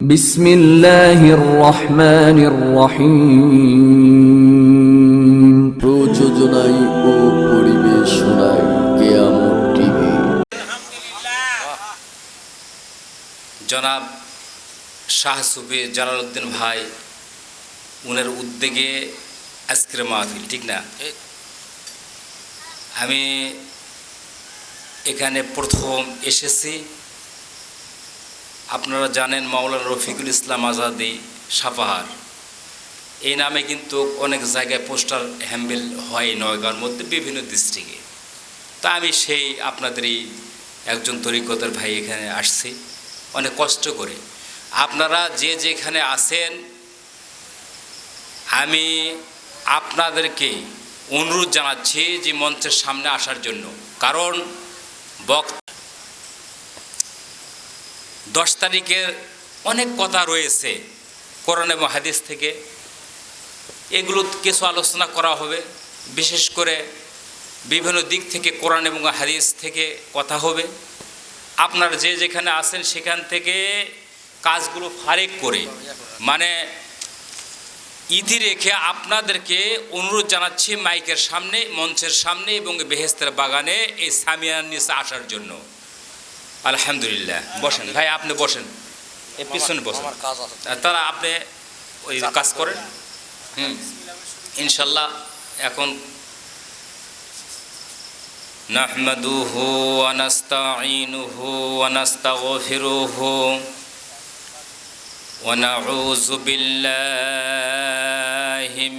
বিসমিল্লাহির রহমানির রহিম। প্রযোজনায় ও পরিবেশনায় কেয়ামত টিভি। জনাব শাহ সুফি জালালউদ্দিন ভাই উনার উদ্যোগে আজকের মাহফিল, ঠিক না? আমি এখানে প্রথম এসেছি। আপনারা জানেন মাওলানা রফিকুল ইসলাম আজাদি সাপাহার এই নামে কিন্তু অনেক জায়গায় পোস্টার হ্যাম্বেল হয় নয়গাঁর মধ্যে বিভিন্ন ডিস্ট্রিক্টে। তা আমি সেই আপনাদেরই একজন তরিকতের ভাই এখানে আসছি অনেক কষ্ট করে। আপনারা যে যেখানে আছেন আমি আপনাদেরকে অনুরোধ জানাচ্ছি যে মঞ্চের সামনে আসার জন্য, কারণ 10 তারিখের অনেক কথা রয়েছে কোরআন এবং হাদিস থেকে, এগুলো কিছু আলোচনা করা হবে। বিশেষ করে বিভিন্ন দিক থেকে কোরআন এবং হাদিস থেকে কথা হবে। আপনারা যে যেখানে আছেন সেখান থেকে কাজগুলো ফারেক করে মানে ইতি রেখে আপনাদেরকে অনুরোধ জানাচ্ছি মাইকের সামনে, মঞ্চের সামনে এবং বেহেশতের বাগানে এই সামিয়ার নিচে আসার জন্য। আলহামদুলিল্লাহ। বসেন ভাই, আপনি বসেন, এই পিছনে বসেন। তারা আপনি ওই কাজ করেন। ইনশাল্লাহ। এখন নাহমাদুহু ওয়া নাস্তাঈনুহু ওয়া নাস্তাগফিরুহু ওয়া নাউযু বিল্লাহি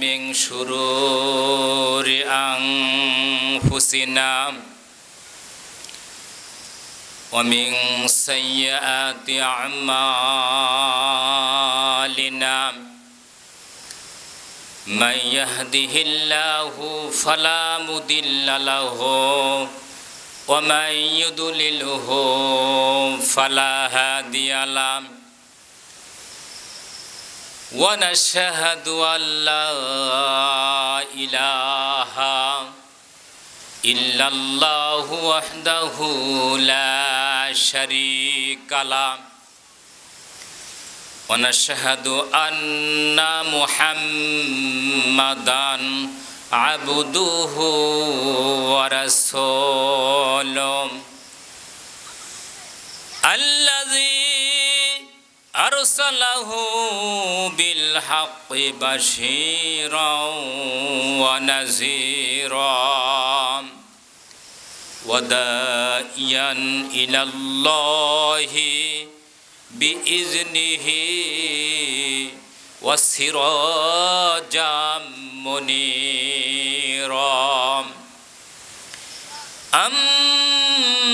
মিন শুরুরি আনফুসিনা ওয়া মিন সাইয়্যাতি আমালিনা মান ইয়াহদিহিল্লাহু ফালা মুদিল্লা লাহু ওয়া মান ইউদ্লিলহু ফালা হাদিয়া লাহু ওয়া নাশহাদু আল্লা ইলাহা ইল্লাল্লাহু ওয়াহদাহু লা শারীকা লাহু ওয়া নাশহাদু আন্না মুহাম্মাদান আবদুহু ওয়া রাসূলুহু আল্লাযী আরসালাহু বিল হাক্কি বাশীরাও ওয়া নাযীরাও ওয়া দা'iয়ান ইলাল্লাহি বিইজনিহি ওয়া সিরাজাম মুনীরা।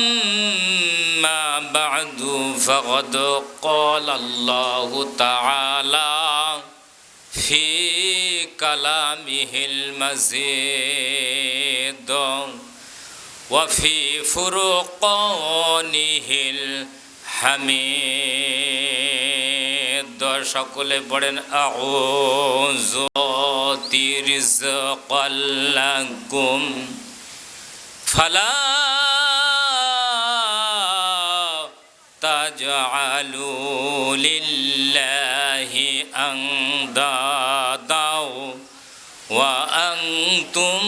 আম্মা বা'দু ফাকাদ ক্বালা আল্লাহু তাআলা ফি কালামিহিল মাজিদ ওয়া ফি ফুরকানিহিল হামিদ। সকলে পড়েন আউযু তিরযাকাল্লাকুম ফালা তাজআলু লিল্লাহি আনদাদা ওয়া আনতুম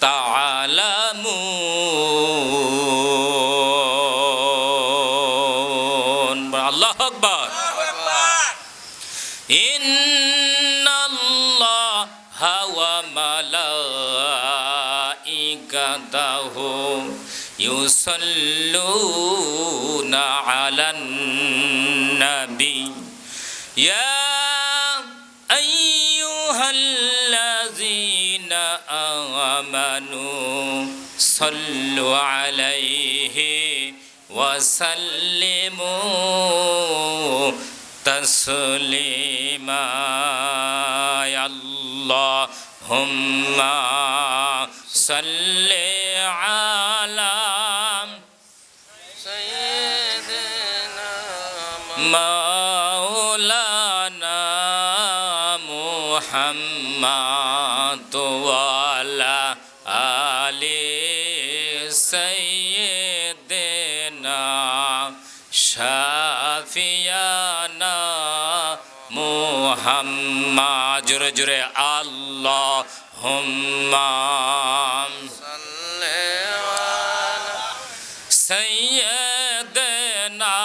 তা'লামুন। আল্লাহু আকবার। ইন্নাল্লাহা ওয়া মালাইকাতাহু ইউসাল্লুনা আলান নাবী ইয়া আইয়ুহাল্লাযীনা আমানু সাল্লু আলাইহি ওয়া সাল্লিমু তাসলিমা। আল্লাহুম্মা সাল্লি আলা সাইয়্যিদিনা মাওলানা মুহাম্মাদ ওয়া আলা আলি সাইয়্যিদিনা শাফি শাফিয়ানা মুহাম্মদ জোরে জোরে আল্লাহুম্মা সাইয়্যিদানা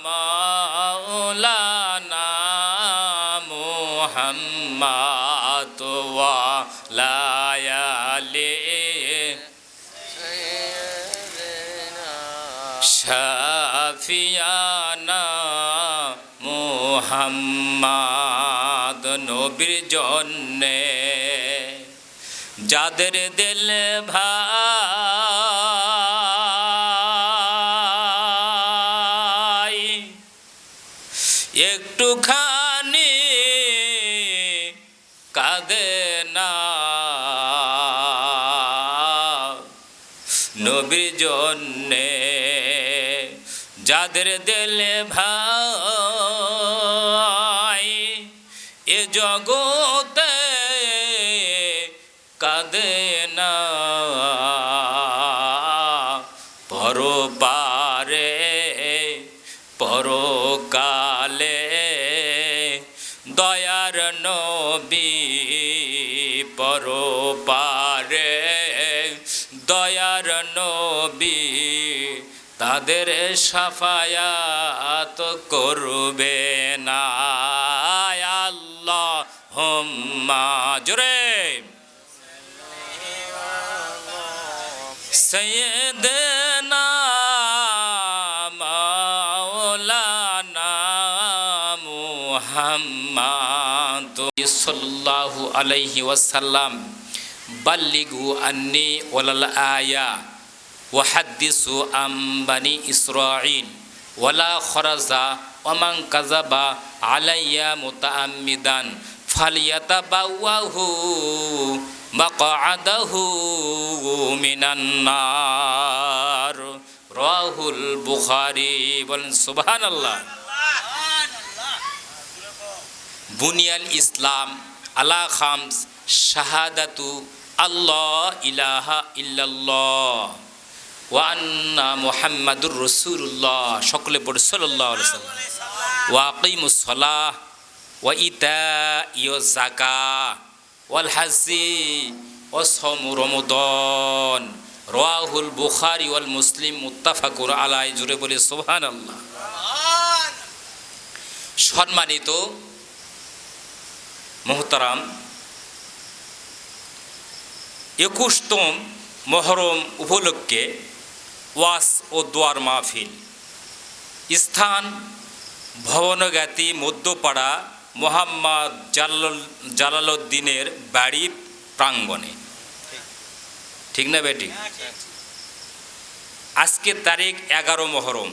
মাওলানা মুহাম্মদ ওয়া লায়ালি শাফিয়ানা মুহাম্মদ নবীর জন্যে যাদের দিল ভাই একটুখানি কাঁদে না নবীর জন্যে যাদের দিলে ভাই এ জগতে কাঁদে না পরপারে পরকালে দয়ার নবী পরপারে দয়ার নবী তাদের শাফায়াত করবে না আল্লাহুম্মা জোরে সাইয়্যিদানা মাওলানা মুহাম্মদ সাল্লাল্লাহু আলাইহি ওয়াসাল্লাম বাল্লিগু আন্নি ওয়ালাল আয়া ওয়াহাদ্দিসু আম বানি ইসরাঈল ওয়ালা খরাজা ওমান কাযাবা আলাইয়া মুতাআম্মিদান ফালিয়াতাবাওয়াহু মাকআদাহু মিনান নার রাহুল বুখারী বলেন সুবহানাল্লাহ। বুনিয়াল ইসলাম আলা খামস শাহাদাতু আল্লাহ ইলাহা ইল্লাল্লাহ ওয়া আন্না মুহাম্মাদুর রাসূলুল্লাহ সকলে পড়ে সাল্লাল্লাহু আলাইহি ওয়াসাল্লাম ওয়া আকিমুস সালাহ ওয়া ইতাইয়ুজ যাকাহ ওয়াল হাজ্জি ওয়া সাওমু রমাদান রাহুল বুখারী ওয়াল মুসলিম মুত্তাফাকুন আলাইহি জুড়ে বলে সুবহানাল্লাহ। সম্মানিত মুহতারাম 21তম মহরম উপলক্ষে ওয়াজ ও দোয়ার মাহফিল স্থান ভবনগাতি মধ্যপাড়া মোহাম্মদ জালালউদ্দিনের বাড়ি প্রাঙ্গণে, ঠিক না বেটি? আজকে তারিখ 11 মহরম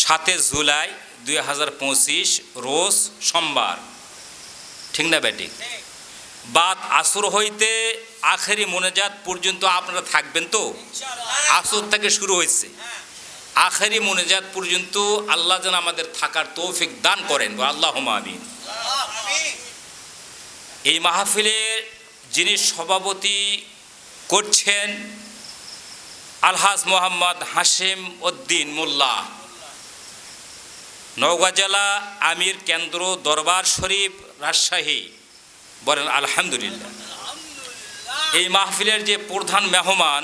7 জুলাই 2025 রোজ সোমবার, ঠিক না বেটি? বাদ আসর হইতে আখেরি মোনাজাত পর্যন্ত আপনারা থাকবেন তো? আসর থেকে শুরু হয়েছে, আখেরি মোনাজাত পর্যন্ত আল্লাহ যেন আমাদের থাকার তৌফিক দান করেন, আল্লাহুম্মা আমিন। এই মাহফিলের যিনি সভাপতি করছেন আলহাজ মোহাম্মদ হাশেম উদ্দিন মোল্লা, নওগাঁ জেলা আমির কেন্দ্র দরবার শরীফ রাজশাহী, বলেন আলহামদুলিল্লাহ। এই মাহফিলের যে প্রধান মেহমান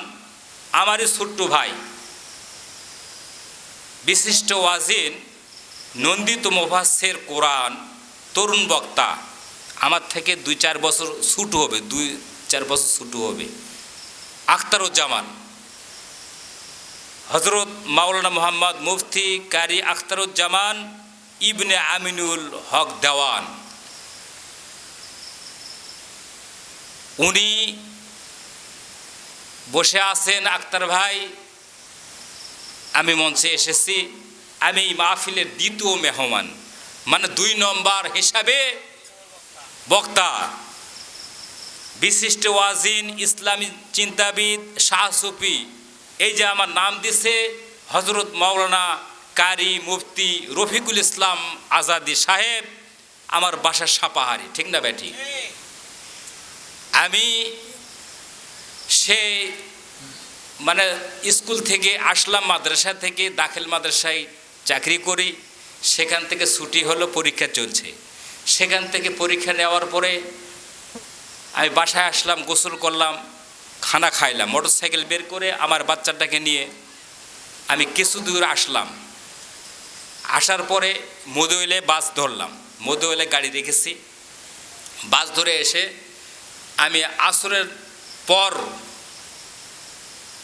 আমারই ছোট্ট ভাই বিশিষ্ট ওয়াজিন নন্দিত মুফাসসির কোরআন তরুণ বক্তা, আমার থেকে 2-4 বছর ছোট হবে, 2-4 বছর ছোট হবে, আখতারুজ্জামান, হযরত মাওলানা মোহাম্মদ মুফতি কারি আখতারুজ্জামান ইবনে আমিনুল হক দেওয়ান, উনি বসে আছেন। আক্তার ভাই, আমি মঞ্চে এসেছি, আমি এই মাহফিলের দ্বিতীয় মেহমান, মানে 2 নম্বর হিসাবে বক্তা। বিশিষ্ট ওয়াজিন ইসলামী চিন্তাবিদ শাহ সুফি, এই যে আমার নাম দিছে হযরত মাওলানা কারি মুফতি রফিকুল ইসলাম আজাদি সাহেব, আমার বাসা সাপাহারি, ঠিক না বেটি? আমি সে মানে স্কুল থেকে আসলাম, মাদ্রাসা থেকে দাখিল মাদ্রাসায় চাকরি করি, সেখান থেকে ছুটি হলো, পরীক্ষা চলছে। সেখান থেকে পরীক্ষা নেওয়ার পরে আমি বাসায় আসলাম, গোসল করলাম, খানা খাইলাম, মোটরসাইকেল বের করে আমার বাচ্চাটাকে নিয়ে আমি কিছু দূর আসলাম। আসার পরে মধুইলে বাস ধরলাম, মধুইলে গাড়ি রেখেছি। বাস ধরে এসে আমি আসরের পর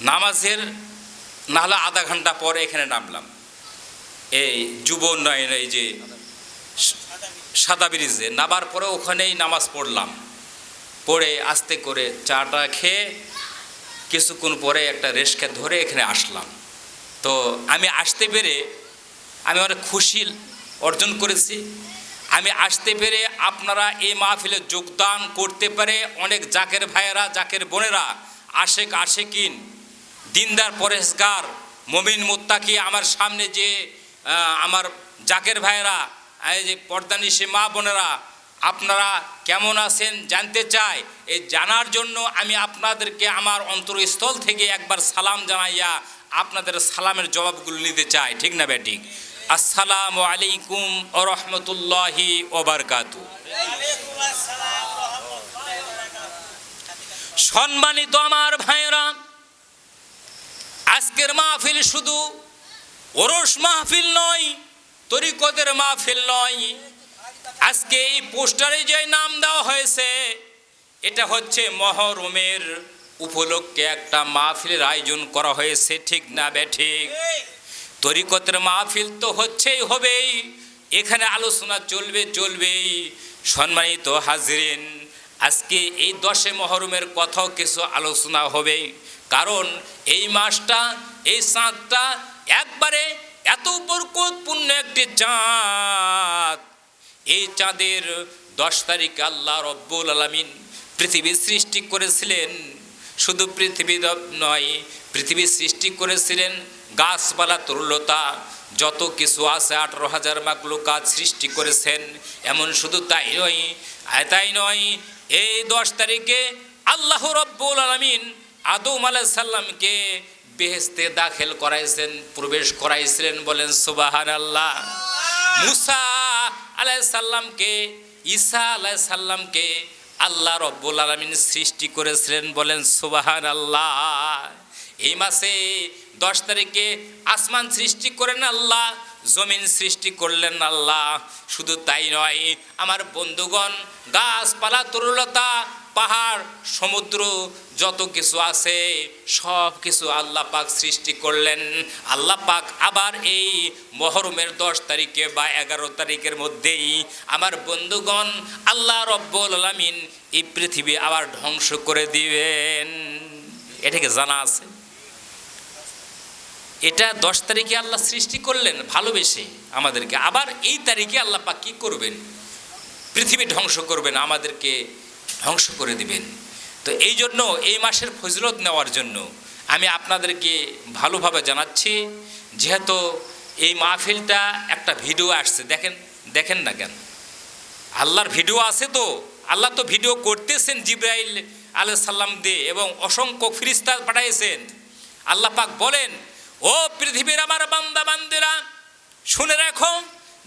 নামাজের নাহলে আধা ঘন্টা পরে এখানে নামলাম, এই যুব উন্নয়ন, এই যে সাদা ব্রিজে নামার পরে ওখানেই নামাজ পড়লাম। পড়ে আস্তে করে চাটা খেয়ে কিছুক্ষণ পরে একটা রিক্সা ধরে এখানে আসলাম। তো আমি আসতে পেরে আমি অনেক খুশি অর্জন করেছি। আমি আসতে পেরে আপনারা এই মাহফিলে যোগদান করতে পারে অনেক জাকের ভাইয়েরা, জাকের বোনেরা, আশেক আশেকিন, দিনদার পরেশগার, মমিন মুত্তাকি, আমার সামনে যে আমার জাকের ভাইয়েরা, এই যে পর্দানিশী মা বোনেরা, আপনারা কেমন আছেন জানতে চাই। এই জানার জন্য আমি আপনাদেরকে আমার অন্তরস্থল থেকে একবার সালাম জানাইয়া আপনাদের সালামের জবাবগুলো নিতে চাই, ঠিক না বেঠিক? আসসালামু আলাইকুম ওয়া রাহমাতুল্লাহি ওয়া বারাকাতুহু। সম্মানিত আমার ভাইয়েরা, আজকের মাহফিল শুধু ওরস মাহফিল নয়, তরিকতের মাহফিল নয়। আজকে এই পোস্টারে যে নাম দেওয়া হয়েছে, এটা হচ্ছে মহরমের উপলক্ষে একটা মাহফিলের আয়োজন করা হয়েছে, ঠিক না বেঠিক? তরিকতের মাহফিল তো হচ্ছেই, হবেই, এখানে আলোচনা চলবেই। সম্মানিত হাজরিন, আজকে এই 10 মহরমের কথাও কিছু আলোচনা হবে, কারণ এই মাসটা, এই চাঁদটা একবারে এত বরকতপূর্ণ একটি চাঁদ। এই চাঁদের 10 তারিখে আল্লাহ রব্বুল আলামিন পৃথিবী সৃষ্টি করেছিলেন। শুধু পৃথিবী নয়, পৃথিবী সৃষ্টি করেছিলেন গাছপালা, তরুলতা, যত কিছু আছে 18,000 মাখলুকাত সৃষ্টি করেছেন। এমন শুধু তাই নয়, এই 10 তারিখে আল্লাহ রব্বুল আলামিন আদম আলাইহিস সালামকে বেহেশতে দাখিল করাইছেন, প্রবেশ করাইছিলেন, বলেন সুবহানাল্লাহ। মুসা আলাইহিস সালামকে, ঈসা আলাইহিস সালামকে আল্লাহ রব্বুল আলামিন সৃষ্টি করেছিলেন, বলেন সুবহানাল্লাহ। এই মাসে 10 তারিখে আসমান সৃষ্টি করেন আল্লাহ, জমিন সৃষ্টি করলেন আল্লাহ। শুধু তাই নয় আমার বন্ধুগণ, গাছপালা, তরুলতা, পাহাড়, সমুদ্র, যত কিছু আছে সব কিছু আল্লাহ পাক সৃষ্টি করলেন। আল্লাহ পাক আবার এই মহরমের 10 তারিখে বা 11 তারিখের মধ্যেই আমার বন্ধুগণ আল্লাহ রব্বুল আলামিন এই পৃথিবী আবার ধ্বংস করে দিবেন। এটাকে জানা আছে? এটা 10 তারিখে আল্লাহ সৃষ্টি করলেন ভালোবেসে আমাদেরকে, আবার এই তারিখে আল্লাহ পাক কি করবেন? পৃথিবী ধ্বংস করবেন, আমাদেরকে ধ্বংস করে দিবেন। তো এই জন্য এই মাসের ফজিলত নেওয়ার জন্য আমি আপনাদেরকে ভালোভাবে জানাচ্ছি। যেহেতু এই মাহফিলটা একটা ভিডিও আসছে, দেখেন না কেন? আল্লাহর ভিডিও আছে, তো আল্লাহ তো ভিডিও করতেছেন জিবরাইল আলাইহিস সালাম দিয়ে, এবং অসংখ্য ফেরেশতা পাঠাইছেন। আল্লাহ পাক বলেন, ও পৃথিবীর আমার বান্দা বান্দিরা, শুনে রাখো,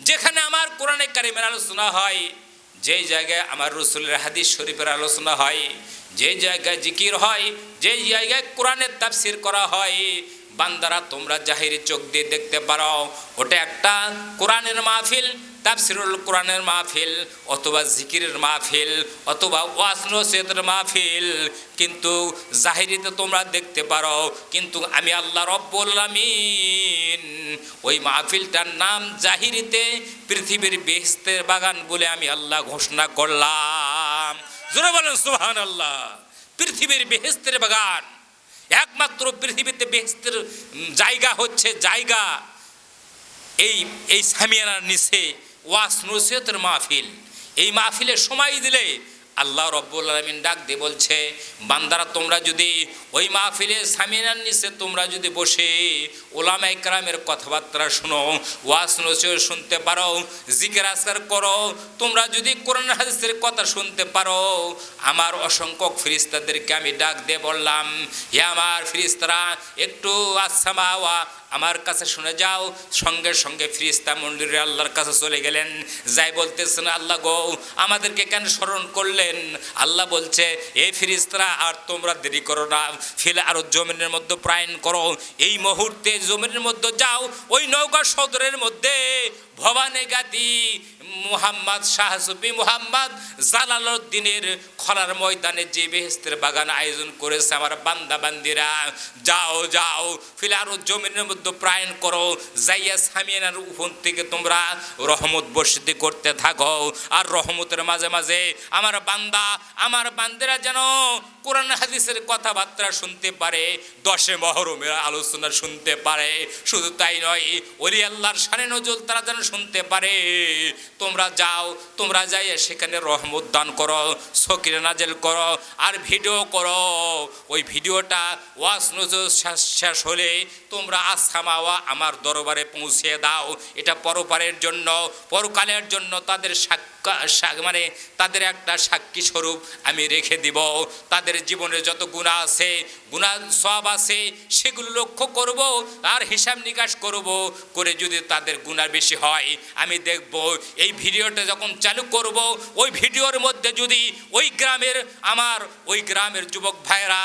যেখানে আমার কোরআনে কারিমের আলোচনা হয়, যেই জায়গায় আমার রাসূলের হাদিস শরীফের আলোচনা হয়, যেই জায়গায় জিকির হয়, যেই জায়গায় কোরআনের তাফসীর করা হয়, বান্দারা তোমরা জাহিরি চোখ দিয়ে দেখতে পারো ওটা একটা কোরআনের মাহফিল, তাফসীরুল কোরআনের মাহফিল, অথবা জিকিরের মাহফিল, অথবা ওয়াজ নসিহতের মাহফিল, কিন্তু জাহিরিতে তোমরা দেখতে পারো। কিন্তু আমি আল্লাহ রব্বুল আলামিন ওই মাহফিলটার নাম জাহিরিতে পৃথিবীর বেহেশতের বাগান বলে আমি আল্লাহ ঘোষণা করলাম। জোরে বলেন সুবহানাল্লাহ। পৃথিবীর বেহেশতের বাগান, একমাত্র পৃথিবীতে বেহেশতের জায়গা হচ্ছে জায়গা এই সামিয়ানার নিচে ওয়াজ নসিহতের মাহফিল। এই মাহফিলে সময় দিলে আল্লাহ রব্বুল আলামিন ডাক দিয়ে বলছে, বান্দারা তোমরা যদি ওই মাহফিলে সামিনার নিচে তোমরা যদি বসে ওলামা ইকরামের কথাবার্তা শোনো, ওয়াজ নসিহত শুনতে পারো, জিকির আজকার করো, তোমরা যদি কোরআন হাদিসের কথা শুনতে পারো, আমার অসংখ্য ফেরেশতাদেরকে আমি ডাক দিয়ে বললাম, হে আমার ফেরেশতারা একটু আসসামাওয়া আমার কাছে শুনে যাও। সঙ্গে সঙ্গে ফেরেশতা মণ্ডলী আল্লাহর কাছে চলে গেলেন, যাই বলতেছেন, আল্লাহ গো আমাদেরকে কেন স্মরণ করলেন? আল্লাহ বলছে, এই ফেরেশতারা আর তোমরা দেরি করো না, ফিল আরো জমিনের মধ্যে প্রায়ণ করো, এই মুহূর্তে জমিনের মধ্যে যাও, ওই নৌকা সদরের মধ্যে ভবানী গাদি মুহাম্মদ শাহ সুফি মুহাম্মদ জালালউদ্দিনের খলার ময়দানে যে বেহেশতের বাগান আয়োজন করেছে আমার বান্দা বান্দিরা, যাও যাও ফিল আরো জমিনের মধ্যে প্রায়ণ করো, যাইয়া সামিয়ানার উপর থেকে তোমরা রহমত বর্ষিত করতে থাকো। আর রহমতের মাঝে মাঝে আমার বান্দা আমার বান্দিরা যেন কোরআন হাদিসের কথাবার্তা শুনতে পারে, দশে মহরমের আলোচনা শুনতে পারে, শুধু তাই নয় ওলি আল্লাহর শানে নজল তারা যেন শুনতে পারে। তোমরা যাও, তোমরা যাই সেখানে রহমত দান করো, সকিনা নাজেল করো, আর ভিডিও করো। ওই ভিডিওটা ওয়াজ নজল শেষ হলে তোমরা আসসামাওয়া আমার দরবারে পৌঁছে দাও। এটা পরপারের জন্য, পরকালের জন্য তাদের মানে তাদের একটা সাক্ষী স্বরূপ আমি রেখে দিব। তাদের জীবনে যত গুনাহ আছে, গুনাহ সওয়াব আছে, সেগুলো লক্ষ্য করব আর হিসাব নিকাশ করব, করে যদি তাদের গুনাহ বেশি হয় আমি দেখব। এই ভিডিওটা যখন চালু করব, ওই ভিডিওর মধ্যে যদি ওই গ্রামের যুবক ভাইরা,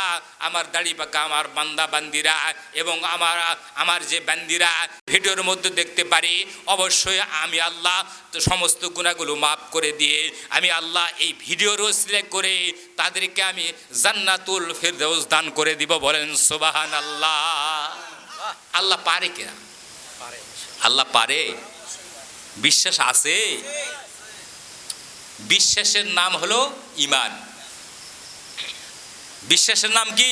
আমার দাড়ি পাকা আমার বান্দা বান্দিরা এবং আমার যে বান্দিরা ভিডিওর মধ্যে দেখতে পারি, অবশ্যই আমি আল্লাহ সমস্ত গুনাহগুলো মাফ করে দিয়ে আমি আল্লাহ এই ভিডিওর ওসিলা করে তাদেরকে আমি জান্নাতুল ফিরদাউস দান করে দিব। বলেন সুবহানাল্লাহ। আল্লাহ পারে কিনা? আল্লাহ পারে। বিশ্বাস আছে? বিশ্বাসের নাম হলো ঈমান। বিশ্বাসের নাম কি?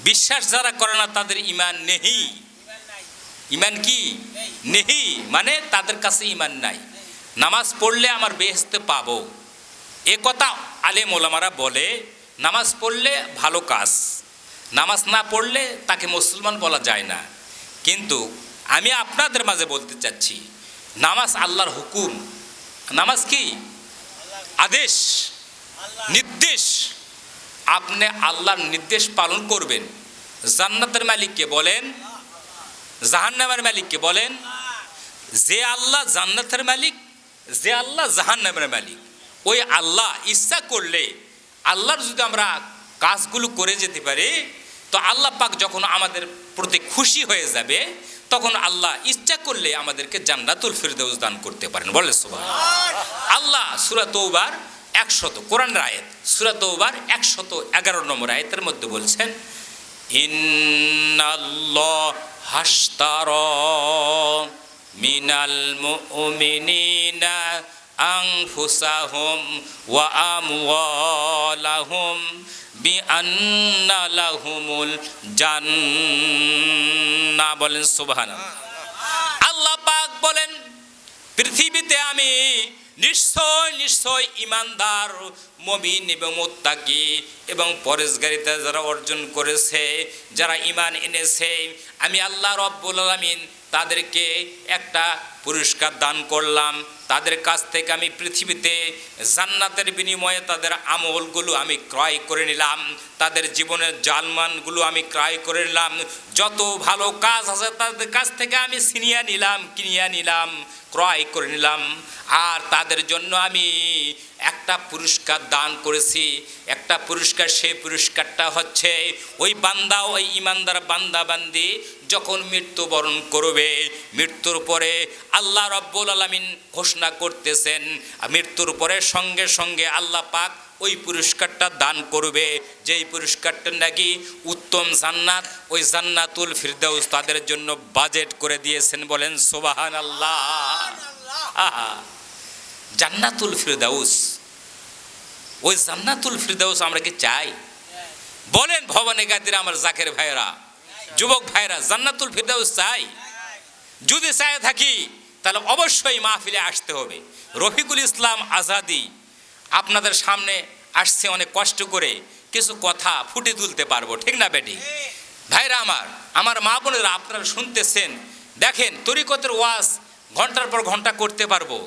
বিশ্বাস যারা করে না তাদের ঈমান নেই। ঈমান কি? নেই মানে তাদের কাছে ঈমান নাই। নামাজ পড়লে আমার বেহেশতে পাবো, এ কথা আলেম ওলামারা বলে। নামাজ পড়লে ভালো কাজ, নামাজ না পড়লে তাকে মুসলমান বলা যায় না। কিন্তু আমি আপনাদের মাঝে বলতে চাচ্ছি, নামাজ আল্লাহর হুকুম। নামাজ কি? আদেশ, নির্দেশ। আপনি আল্লাহর নির্দেশ পালন করবেন। জান্নাতের মালিককে বলেন, জাহান্নামের মালিককে বলেন। যে আল্লাহ জান্নাতের মালিক, যে আল্লাহ জাহান্নামের মালিক, ওই আল্লাহ ইচ্ছা করলে, আল্লাহর যদি আমরা কাজগুলো করে যেতে পারি, তো আল্লাহ পাক যখন আমাদের প্রতি খুশি হয়ে যাবে, তখন আল্লাহ ইচ্ছা করলে আমাদেরকে জান্নাতুল ফিরদাউস দান করতে পারেন। বলে সুবহানাল্লাহ। আল্লাহ সূরা তওবার 100 কোরআনের আয়াত, সূরা তওবার 111 নম্বর আয়াতের মধ্যে বলছেন, ইন্নাল্লাহ হাশতারা মিনাল মুমিনিনা আনফুসাহুম ওয়া আমওয়ালাহুম বিআন্না লাহুমুল জান্নাহ। বলেন সুবহানাল্লাহ। আল্লাহ পাক বলেন, পৃথিবীতে আমি নিশ্চয় নিশ্চয় ইমানদার মুমিন এবং মুত্তাকি এবং পরেশগারিতা যারা অর্জন করেছে, যারা ঈমান এনেছে, আমি আল্লাহ রব্বুল আলামিন তাদেরকে একটা পুরস্কার দান করলাম। তাদের কাছ থেকে আমি পৃথিবীতে জান্নাতের বিনিময়ে তাদের আমলগুলো আমি ক্রয় করে নিলাম, তাদের জীবনের জালমানগুলো আমি ক্রয় করে নিলাম, যত ভালো কাজ আছে তাদের কাছ থেকে আমি কিনিয়ে নিলাম, ক্রয় করে নিলাম। আর তাদের জন্য আমি একটা পুরস্কার দান করেছি, একটা পুরস্কার। সেই পুরস্কারটা হচ্ছে ওই বান্দা, ওই ইমানদার বান্দা বান্দি যখন মৃত্যুবরণ করবে, মৃত্যুর পরে আল্লাহ রব্বুল আলামিন ঘোষণা করতেছেন, মৃত্যুর পরে সঙ্গে সঙ্গে আল্লাহ পাক ওই পুরস্কারটা দান করবে, যেই পুরস্কারটা নাকি উত্তম জান্নাত, ওই জান্নাতুল ফিরদাউস তাদের জন্য বাজেট করে দিয়েছেন। বলেন সুবহানাল্লাহ। আহা, জান্নাতুল ফিরদাউস, ওই জান্নাতুল ফিরদাউস আমরা কি চাই? বলেন ভবানী গাদিরা, আমার জাকের ভাইরা, যুবক ভাইরা, জান্নাতুল ফিরদাউস চাই? যদি চাই থাকি তাহলে অবশ্যই মাহফিলে আসতে হবে। রফিকুল ইসলাম আজাদি আপনাদের সামনে আসছে অনেক কষ্ট করে, কিছু কথা ফুটে তুলতে পারবো, ঠিক না বেটি? ভাইরা আমার মা বোনেরা, আপনারা শুনতেছেন, দেখেন তরিকতের ওয়াজ ঘন্টার পর ঘন্টা করতে পারবো,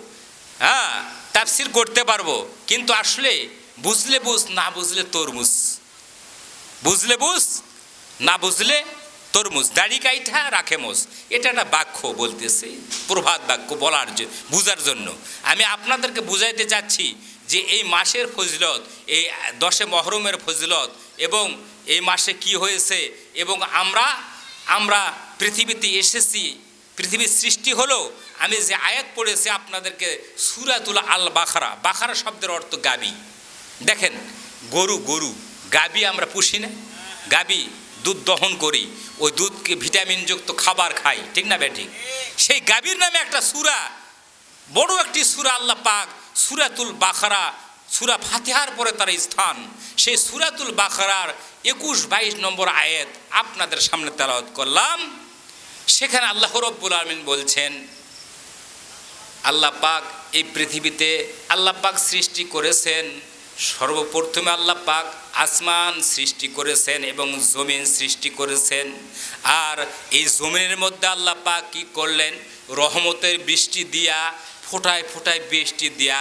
হ্যাঁ, তাফসির করতে পারবো, কিন্তু আসলে বুঝলে বুঝ, না বুঝলে তরমুজ, বুঝলে বুঝ, না বুঝলে তরমুজ, দাড়ি কাইঠা রাখে মোজ, এটা একটা বাক্য বলতেছে, প্রভাত বাক্য বলার বুঝার জন্য। আমি আপনাদেরকে বুঝাইতে চাচ্ছি যে এই মাসের ফজিলত, এই 10 মহরমের ফজিলত, এবং এই মাসে কি হয়েছে, এবং আমরা পৃথিবীতে এসেছি, পৃথিবীর সৃষ্টি হলো। আমি যে আয়াত পড়েছি আপনাদেরকে, সূরাতুল আল বাকারা, বাকারা শব্দের অর্থ গাবি। দেখেন, গরু গাবি আমরা পুষি না, গাবি দুধ দহন করি, ওই দুধকে ভিটামিনযুক্ত খাবার খাই, ঠিক না বেঠিক? সেই গাবির নামে একটা সূরা, বড় একটি সূরা আল্লাহ পাক সূরাতুল বাকারা, সূরা ফাতিহার পরে তার স্থান, সেই সূরাতুল বাকারার 21-22 নম্বর আয়াত আপনাদের সামনে তেলাওয়াত করলাম। সেখানে আল্লাহ রাব্বুল আলামিন বলছেন, আল্লাহ পাক এই পৃথিবীতে আল্লাহ পাক সৃষ্টি করেছেন, সর্বপ্রথমে আল্লাহ পাক আসমান সৃষ্টি করেছেন এবং জমিন সৃষ্টি করেছেন। আর এই জমিনের মধ্যে আল্লাহ পাক কী করলেন? রহমতের বৃষ্টি দিয়া, ফোটায় ফোটায় বৃষ্টি দিয়া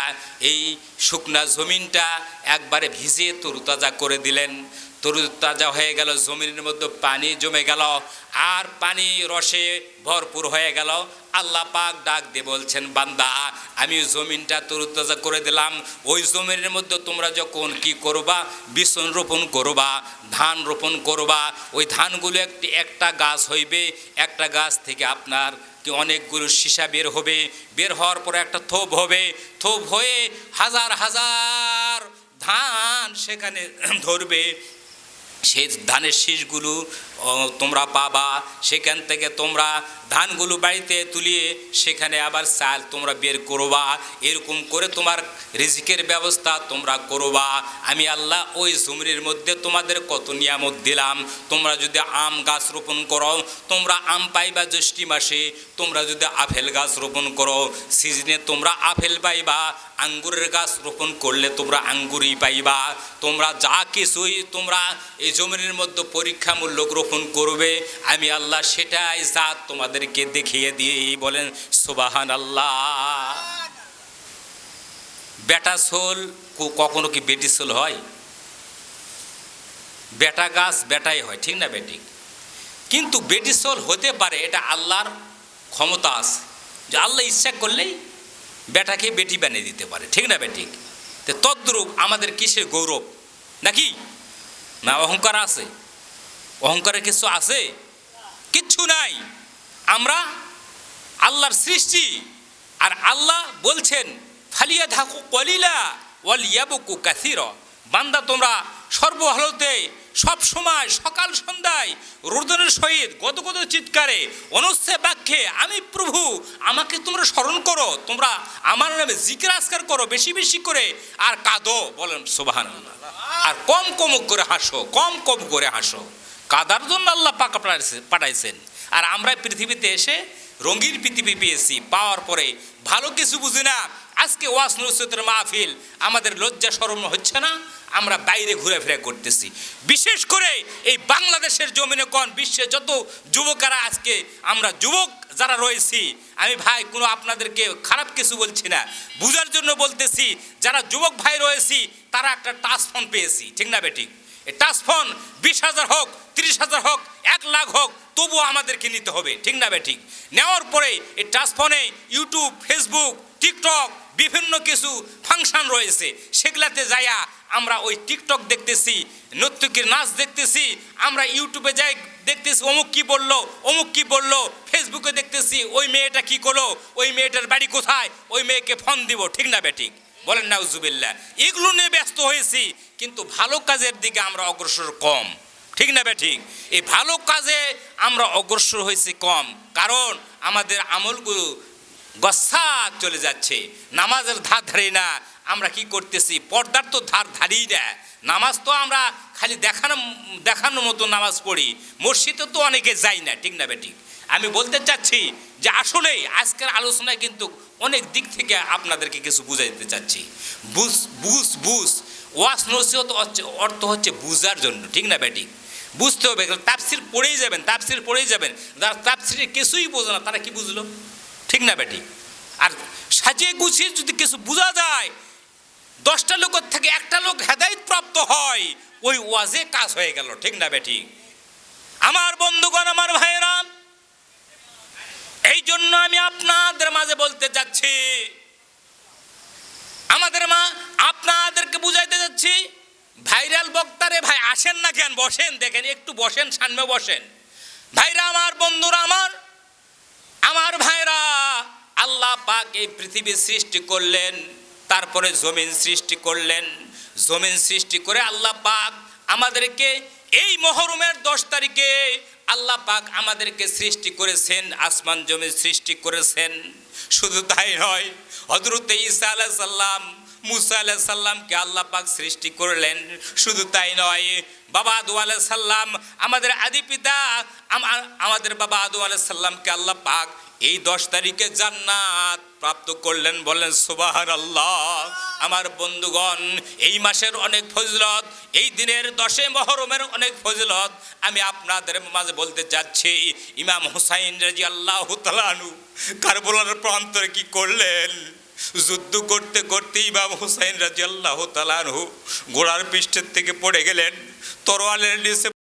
এই শুকনা জমিনটা একবারে ভিজিয়ে তরুতাজা করে দিলেন। তরুতাজা হয়ে গেল, জমিনের মধ্যে পানি জমে গেল, আর পানি রসে ভরপুর হয়ে গেল। আল্লাহ পাক ডাক দিয়ে বলছেন, বান্দা আমি জমিনটা তরুতাজা করে দিলাম, ওই জমিনের মধ্যে তোমরা যখন কি করবা? বিচন রোপণ করবা, ধান রোপণ করবা। ওই ধানগুলো একটা গাছ হইবে, একটা গাছ থেকে আপনার অনেকগুলো সীসা বের হবে, বের হওয়ার পরে একটা থোপ হবে, থোপ হয়ে হাজার হাজার ধান সেখানে ধরবে। সেই ধানের শীষগুলো তোমরা পাবা, সেখান থেকে তোমরা ধানগুলো বাড়িতে তুলিয়ে সেখানে আবার চাল তোমরা বের করবা। এরকম করে তোমার রিজিকের ব্যবস্থা তোমরা করবা। আমি আল্লাহ ওই জমির মধ্যে তোমাদের কত নিয়ামত দিলাম। তোমরা যদি আম গাছ রোপণ করো, তোমরা আম পাইবা জ্যৈষ্ঠী মাসে। তোমরা যদি আপেল গাছ রোপণ করো, সিজনে তোমরা আপেল পাইবা। আঙ্গুরের গাছ রোপণ করলে তোমরা আঙ্গুরই পাইবা। তোমরা যা কিছুই তোমরা এই জমিনের মধ্যে পরীক্ষামূলক রোপণ করবে, আমি আল্লাহ সেটাই জাত তোমাদেরকে দেখিয়ে দিয়ে বলেন সুবহানাল্লাহ। বেটা সোল কখনো কি বেটি সোল হয়? বেটা গাছ বেটাই হয়, ঠিক না বেটি? কিন্তু বেটি সোল হতে পারে, এটা আল্লাহর ক্ষমতা আছে, যে আল্লাহ ইচ্ছা করলেই বেটাকে বেটি বানিয়ে দিতে পারে, ঠিক না বেটি? তো তদ্রূপ আমাদের কিসের গৌরব নাকি? না অহংকার আছে? অহংকারের কিছু আছে? কিচ্ছু নাই। আমরা আল্লাহর সৃষ্টি, আর আল্লাহ বলছেন ফালিয়াদহাকু কলিলা ওয়াল ইয়াবকু কাসীরা। বান্দা তোমরা সর্বহালতে সব সময় সকাল সন্ধ্যায় রোদনের সহিত গদগদ চিৎকারে অনস্যে বাক্যে আমি প্রভু, আমাকে তোমরা স্মরণ করো, তোমরা আমার নামে জিকির আজকার করো বেশি বেশি করে, আর কাঁদো, বলেন সুবহানাল্লাহ। আর কম কম করে হাসো, কম কম করে হাসো। কাদার জন্য আল্লাহ পাক পাঠাইছেন। আর আমরা পৃথিবীতে এসে রঙিন পৃথিবী পেয়েছি, পাওয়ার পরে ভালো কিছু বুঝি না। আজকে ওয়াজ নসিহতের মাহফিল, আমাদের লজ্জা শরম হচ্ছে না? আমরা বাইরে ঘুরেফেরা করতেছি। বিশেষ করে এই বাংলাদেশের জমিনে কোন বিশ্বে যত যুবকেরা, আজকে আমরা যুবক যারা রয়েছি, আমি ভাই কোনো আপনাদেরকে খারাপ কিছু বলছি না, বুঝার জন্য বলতেছি। যারা যুবক ভাই রয়েছি তারা একটা টাচ ফোন পেয়েছি, ঠিক না বেটি? এই টাচ ফোন 20,000 হোক, 30,000 হোক, 1 লাখ হোক, তবুও আমাদেরকে নিতে হবে, ঠিক না বেটি? নেওয়ার পরে এই টাচ ফোনে ইউটিউব, ফেসবুক, টিকটক বিভিন্ন কিছু ফাংশন রয়েছে, সেগুলাতে যাইয়া আমরা ওই টিকটক দেখতেছি, নর্তকীর নাচ দেখতেছি, আমরা ইউটিউবে যাই দেখতেছি অমুক কি বললো, অমুক কি বললো, ফেসবুকে দেখতেছি ওই মেয়েটা কি করলো, ওই মেয়েটার বাড়ি কোথায়, ওই মেয়েকে ফোন দিব, ঠিক না বেটি? বলেন নাউজুবিল্লাহ। এগুলো নিয়ে ব্যস্ত হয়েছি, কিন্তু ভালো কাজের দিকে আমরা অগ্রসর কম, ঠিক না বেঠিক? এই ভালো কাজে আমরা অগ্রসর হয়েছি কম, কারণ আমাদের আমলগুলো গচ্ছা চলে যাচ্ছে। নামাজের ধার ধারি না, আমরা কি করতেছি? পর্দার তো ধার ধারি না। নামাজ তো আমরা খালি দেখানোর মতো নামাজ পড়ি, মসজিদে তো অনেকে যাই না, ঠিক না বেঠিক? আমি বলতে চাচ্ছি যে আসলেই আজকের আলোচনায় কিন্তু অনেক দিক থেকে আপনাদেরকে কিছু বুঝাইতে চাচ্ছি। বুঝ ওয়াজ নসিহত অর্থ হচ্ছে বুঝার জন্য, ঠিক না বেটি? বুঝতে হবে, তাফসির পড়েই যাবেন। যারা তাফসিরে কিছুই বোঝে না তারা কি বুঝলো, ঠিক না বেটি? আর সাজিয়ে গুছিয়ে যদি কিছু বোঝা যায়, 10টা লোকের থেকে একটা লোক হেদায়েত প্রাপ্ত হয়, ওই ওয়াজে কাজ হয়ে গেল, ঠিক না বেটি? আমার বন্ধুগণ, আমার ভাইয়েরা, এই জন্য আমি আপনাদের মাঝে বলতে যাচ্ছি, আপনাদেরকে বুঝাইতে যাচ্ছি, ভাইরাল বক্তারে ভাই আসেন না কেন, বসেন, দেখেন একটু বসেন, সামনে বসেন। ভাইরা আমার, বন্ধুরা আমার ভাইরা, আল্লাহ পাক এই পৃথিবী সৃষ্টি করলেন, তারপরে জমিন সৃষ্টি করলেন। জমিন সৃষ্টি করে আল্লাহ পাক আমাদেরকে এই মহরমের 10 তারিখে আল্লাহ পাক আমাদেরকে সৃষ্টি করেছেন, আসমান জমিন সৃষ্টি করেছেন। শুধু তাই নয়, হযরত ঈসা আলাইহিস সালাম, মুসা আলাইহিস সালামকে আল্লাহ পাক সৃষ্টি করলেন। শুধু তাই নয়, বাবা আদম আলাইহিস সালাম, আমাদের আদি পিতা, আমাদের বাবা আদম আলাইহিস সালামকে আল্লাহ পাক এই 10 তারিখে জান্নাত প্রাপ্ত করলেন। বলেন সুবহানাল্লাহ। আমার বন্ধুগণ, এই মাসের অনেক ফজিলত, এই দিনের 10 মুহররমের অনেক ফজিলত আমি আপনাদের মাঝে বলতে যাচ্ছি। ইমাম হুসাইন রাদিয়াল্লাহু তাআলা আনহু কারবালার প্রান্তরে কি করলেন? যুদ্ধ করতে করতে ইমাম হুসাইন রাদিয়াল্লাহু তাআলা আনহু ঘোড়ার পৃষ্ঠের থেকে পড়ে গেলেন, তরোয়ালের নিচে